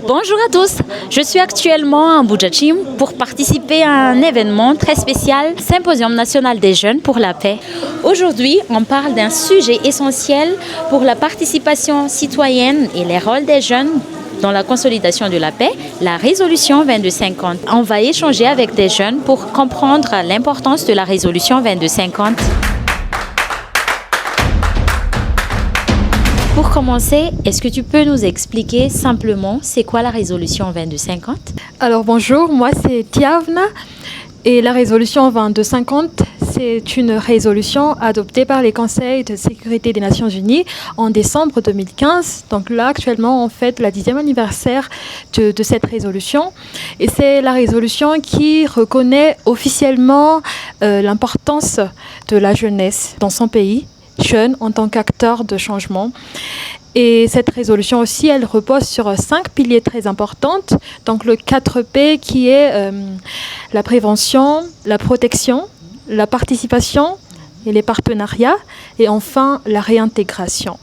Bonjour à tous, je suis actuellement à Bujachim pour participer à un événement très spécial, Symposium national des jeunes pour la paix. Aujourd'hui, on parle d'un sujet essentiel pour la participation citoyenne et les rôles des jeunes dans la consolidation de la paix, la résolution 2250. On va échanger avec des jeunes pour comprendre l'importance de la résolution 2250. Pour commencer, est-ce que tu peux nous expliquer simplement c'est quoi la résolution 2250? Alors bonjour, moi c'est Tiavna et la résolution 2250, c'est une résolution adoptée par les conseils de sécurité des Nations Unies en décembre 2015. Donc là actuellement on fête la 10e anniversaire de cette résolution et c'est la résolution qui reconnaît officiellement l'importance de la jeunesse dans son pays, jeune en tant qu'acteur de changement. Et cette résolution aussi, elle repose sur 5 piliers très importants. Donc le 4P qui est la prévention, la protection, la participation et les partenariats. Et enfin, la réintégration.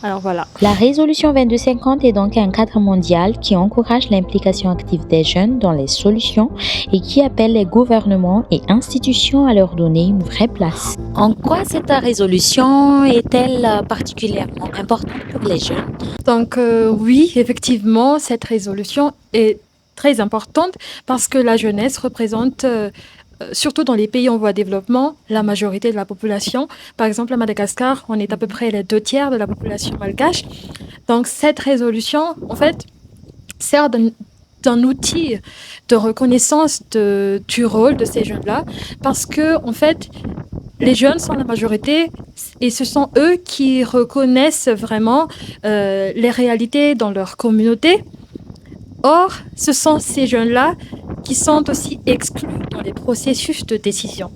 Alors voilà. La résolution 2250 est donc un cadre mondial qui encourage l'implication active des jeunes dans les solutions et qui appelle les gouvernements et institutions à leur donner une vraie place. En quoi cette résolution est-elle particulièrement importante pour les jeunes? Donc oui, effectivement, cette résolution est très importante parce que la jeunesse représente surtout dans les pays en voie de développement, la majorité de la population. Par exemple, à Madagascar, on est à peu près les 2 tiers de la population malgache. Donc, cette résolution, en fait, sert d'un outil de reconnaissance du rôle de ces jeunes-là, parce que, en fait, les jeunes sont la majorité et ce sont eux qui reconnaissent vraiment les réalités dans leur communauté. Or, ce sont ces jeunes-là qui sont aussi exclus dans les processus de décision.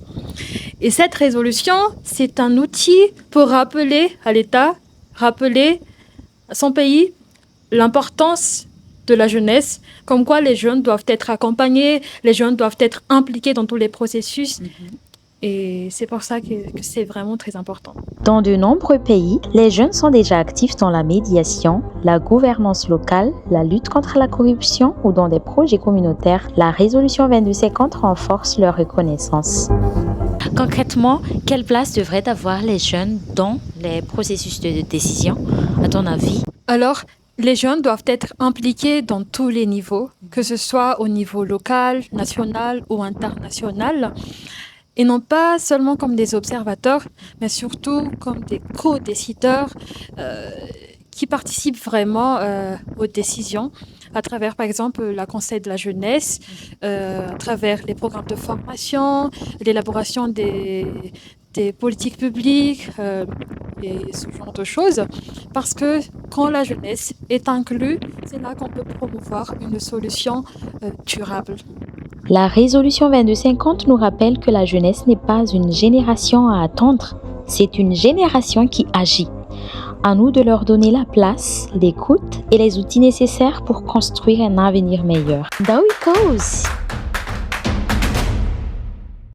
Et cette résolution, c'est un outil pour rappeler à l'État, rappeler à son pays l'importance de la jeunesse, comme quoi les jeunes doivent être accompagnés, les jeunes doivent être impliqués dans tous les processus. Et c'est pour ça que c'est vraiment très important. Dans de nombreux pays, les jeunes sont déjà actifs dans la médiation, la gouvernance locale, la lutte contre la corruption ou dans des projets communautaires. La résolution 2250 renforce leur reconnaissance. Concrètement, quelle place devraient avoir les jeunes dans les processus de décision, à ton avis? Alors, les jeunes doivent être impliqués dans tous les niveaux, que ce soit au niveau local, national ou international. Et non pas seulement comme des observateurs, mais surtout comme des co-décideurs qui participent vraiment aux décisions à travers, par exemple, la Conseil de la jeunesse, à travers les programmes de formation, l'élaboration des politiques publiques et ce genre de choses. Parce que quand la jeunesse est inclue, c'est là qu'on peut promouvoir une solution durable. La résolution 2250 nous rappelle que la jeunesse n'est pas une génération à attendre, c'est une génération qui agit. À nous de leur donner la place, l'écoute et les outils nécessaires pour construire un avenir meilleur. There it goes!